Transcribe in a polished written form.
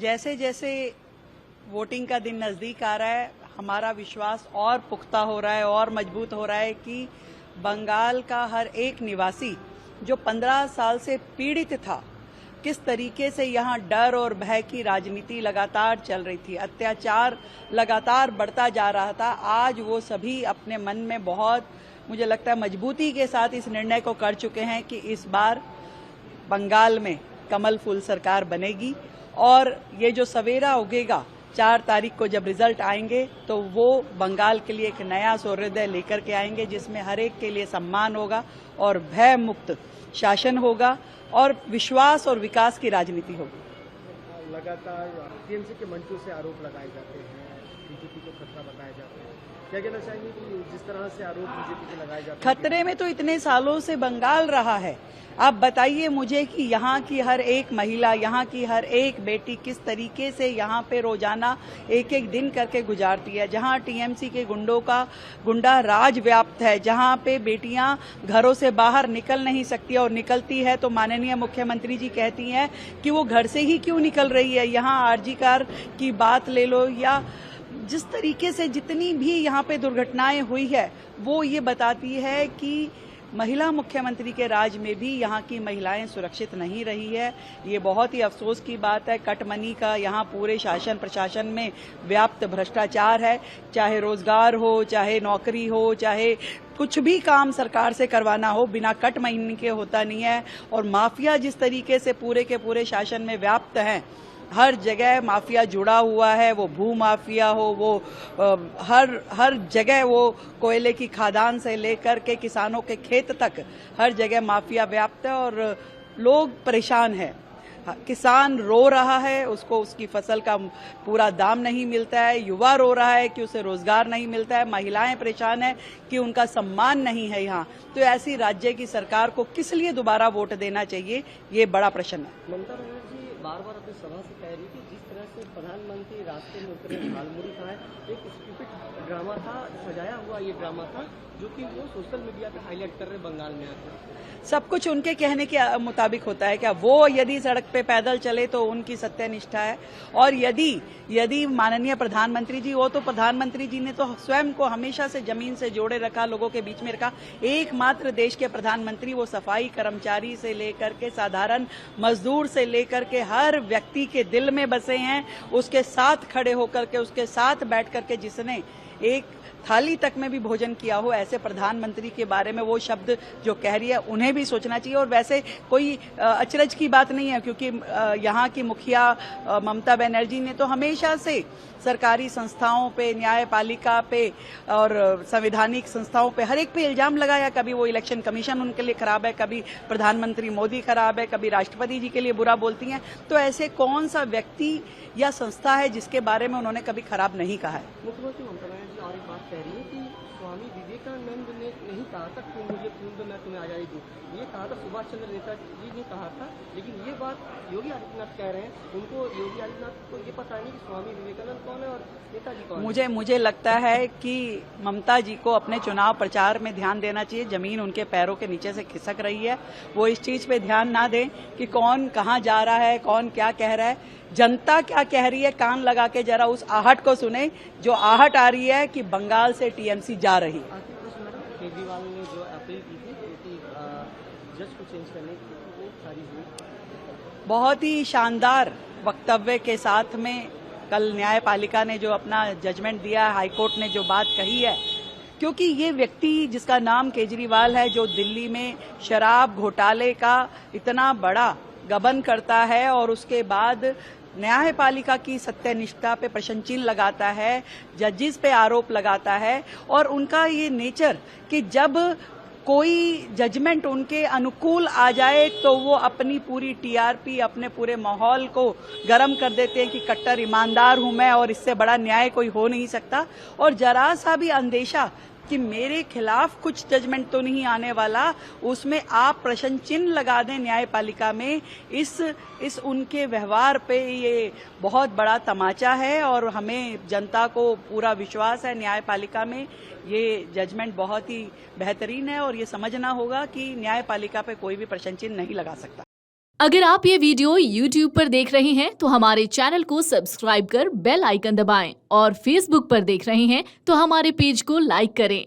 जैसे जैसे वोटिंग का दिन नजदीक आ रहा है, हमारा विश्वास और पुख्ता हो रहा है और मजबूत हो रहा है कि बंगाल का हर एक निवासी जो 15 साल से पीड़ित था, किस तरीके से यहाँ डर और भय की राजनीति लगातार चल रही थी, अत्याचार लगातार बढ़ता जा रहा था, आज वो सभी अपने मन में बहुत, मुझे लगता है, मजबूती के साथ इस निर्णय को कर चुके हैं कि इस बार बंगाल में कमल फूल सरकार बनेगी। और ये जो सवेरा उगेगा 4 तारीख को जब रिजल्ट आएंगे तो वो बंगाल के लिए एक नया सूर्योदय लेकर के आएंगे, जिसमें हर एक के लिए सम्मान होगा और भय मुक्त शासन होगा और विश्वास और विकास की राजनीति होगी। लगातार टीएमसी के मंचों से आरोप लगाए जाते हैं, बीजेपी को खतरा बताया जाता है, क्या कहना चाहेंगे कि जिस तरह से आरोप बीजेपी के लगाए जाते हैं? खतरे में तो इतने सालों से बंगाल रहा है। आप बताइए मुझे कि यहाँ की हर एक महिला, यहाँ की हर एक बेटी किस तरीके से यहाँ पे रोजाना एक एक दिन करके गुजारती है, जहाँ टीएमसी के गुंडों का गुंडा राज व्याप्त है, जहाँ पे बेटियां घरों से बाहर निकल नहीं सकती और निकलती है तो माननीय मुख्यमंत्री जी कहती हैं कि वो घर से ही क्यों निकल रही है। यहाँ आरजी कार की बात ले लो या जिस तरीके से जितनी भी यहाँ पे दुर्घटनाएं हुई है वो ये बताती है कि महिला मुख्यमंत्री के राज में भी यहाँ की महिलाएं सुरक्षित नहीं रही है। ये बहुत ही अफसोस की बात है। कटमनी का यहाँ पूरे शासन प्रशासन में व्याप्त भ्रष्टाचार है, चाहे रोजगार हो, चाहे नौकरी हो, चाहे कुछ भी काम सरकार से करवाना हो, बिना कट महीने के होता नहीं है। और माफिया जिस तरीके से पूरे के पूरे शासन में व्याप्त हैं, हर जगह माफिया जुड़ा हुआ है, वो भू माफिया हो, वो हर जगह वो कोयले की खादान से लेकर के किसानों के खेत तक हर जगह माफिया व्याप्त है और लोग परेशान हैं। किसान रो रहा है, उसको उसकी फसल का पूरा दाम नहीं मिलता है, युवा रो रहा है कि उसे रोजगार नहीं मिलता है, महिलाएं परेशान है कि उनका सम्मान नहीं है यहाँ। तो ऐसी राज्य की सरकार को किस लिए दोबारा वोट देना चाहिए, ये बड़ा प्रश्न है। ममता बनर्जी बार बार अपनी सभा से कह रही थी जिस तरह से प्रधानमंत्री रास्ते में उतरे झालमुड़ी खाए, एक स्टूपिड ड्रामा था, सजाया हुआ ये ड्रामा था जो कि वो सोशल मीडिया पे हाईलाइट कर रहे बंगाल में आकर। सब कुछ उनके कहने के मुताबिक होता है क्या? वो यदि सड़क पे पैदल चले तो उनकी सत्यनिष्ठा है, और यदि माननीय प्रधानमंत्री जी, वो तो प्रधानमंत्री जी ने तो स्वयं को हमेशा से जमीन से जोड़े रखा, लोगों के बीच में रखा। एकमात्र देश के प्रधानमंत्री, वो सफाई कर्मचारी से लेकर के साधारण मजदूर से लेकर के हर व्यक्ति के दिल में बसे हैं। उसके साथ खड़े होकर के, उसके साथ बैठ करके जिसने एक थाली तक में भी भोजन किया हो, ऐसे प्रधानमंत्री के बारे में वो शब्द जो कह रही है उन्हें भी सोचना चाहिए। और वैसे कोई अचरज की बात नहीं है, क्योंकि यहाँ की मुखिया ममता बनर्जी ने तो हमेशा से सरकारी संस्थाओं पे, न्यायपालिका पे और संवैधानिक संस्थाओं पे हर एक पे इल्जाम लगाया। कभी वो इलेक्शन कमीशन उनके लिए खराब है, कभी प्रधानमंत्री मोदी खराब है, कभी राष्ट्रपति जी के लिए बुरा बोलती हैं। तो ऐसे कौन सा व्यक्ति या संस्था है जिसके बारे में उन्होंने कभी खराब नहीं कहा है? मुख्यमंत्री ममता बनर्जी और एक बात कह रही है कि स्वामी विवेकानंद ने नहीं कहा था कि मुझे खून दो मैं तुम्हें आजादी दूं, ये कहा था सुभाष चंद्र नेताजी ने कहा था। लेकिन ये बात योगी आदित्यनाथ कह रहे हैं, उनको योगी आदित्यनाथ को ये पता नहीं कि स्वामी विवेकानंद कौन है और नेताजी कौन है। मुझे लगता है कि ममता जी को अपने चुनाव प्रचार में ध्यान देना चाहिए। जमीन उनके पैरों के नीचे से खिसक रही है, वो इस चीज पे ध्यान ना दें कि कौन कहाँ जा रहा है, कौन क्या कह रहा है। जनता क्या कह रही है, कान लगा के जरा उस आहट को सुने, जो आहट आ रही है कि बंगाल से टीएमसी जा रही। केजरीवाल ने जो अपील की थी कि जज को चेंज करने की, वो सारी हुई। बहुत ही शानदार वक्तव्य के साथ में कल न्यायपालिका ने जो अपना जजमेंट दिया, हाईकोर्ट ने जो बात कही है, क्योंकि ये व्यक्ति जिसका नाम केजरीवाल है, जो दिल्ली में शराब घोटाले का इतना बड़ा गबन करता है और उसके बाद न्यायपालिका की सत्यनिष्ठा पे प्रश्न चिन्ह लगाता है, जजिस पे आरोप लगाता है, और उनका ये नेचर कि जब कोई जजमेंट उनके अनुकूल आ जाए तो वो अपनी पूरी टीआरपी, अपने पूरे माहौल को गर्म कर देते हैं कि कट्टर ईमानदार हूं मैं और इससे बड़ा न्याय कोई हो नहीं सकता। और जरा सा भी अंदेशा कि मेरे खिलाफ कुछ जजमेंट तो नहीं आने वाला, उसमें आप प्रश्न चिन्ह लगा दें न्यायपालिका में, इस उनके व्यवहार पे ये बहुत बड़ा तमाचा है। और हमें जनता को पूरा विश्वास है न्यायपालिका में, ये जजमेंट बहुत ही बेहतरीन है और ये समझना होगा कि न्यायपालिका पे कोई भी प्रश्न चिन्ह नहीं लगा सकता। अगर आप ये वीडियो YouTube पर देख रहे हैं तो हमारे चैनल को सब्सक्राइब कर बेल आइकन दबाएं और Facebook पर देख रहे हैं तो हमारे पेज को लाइक करें।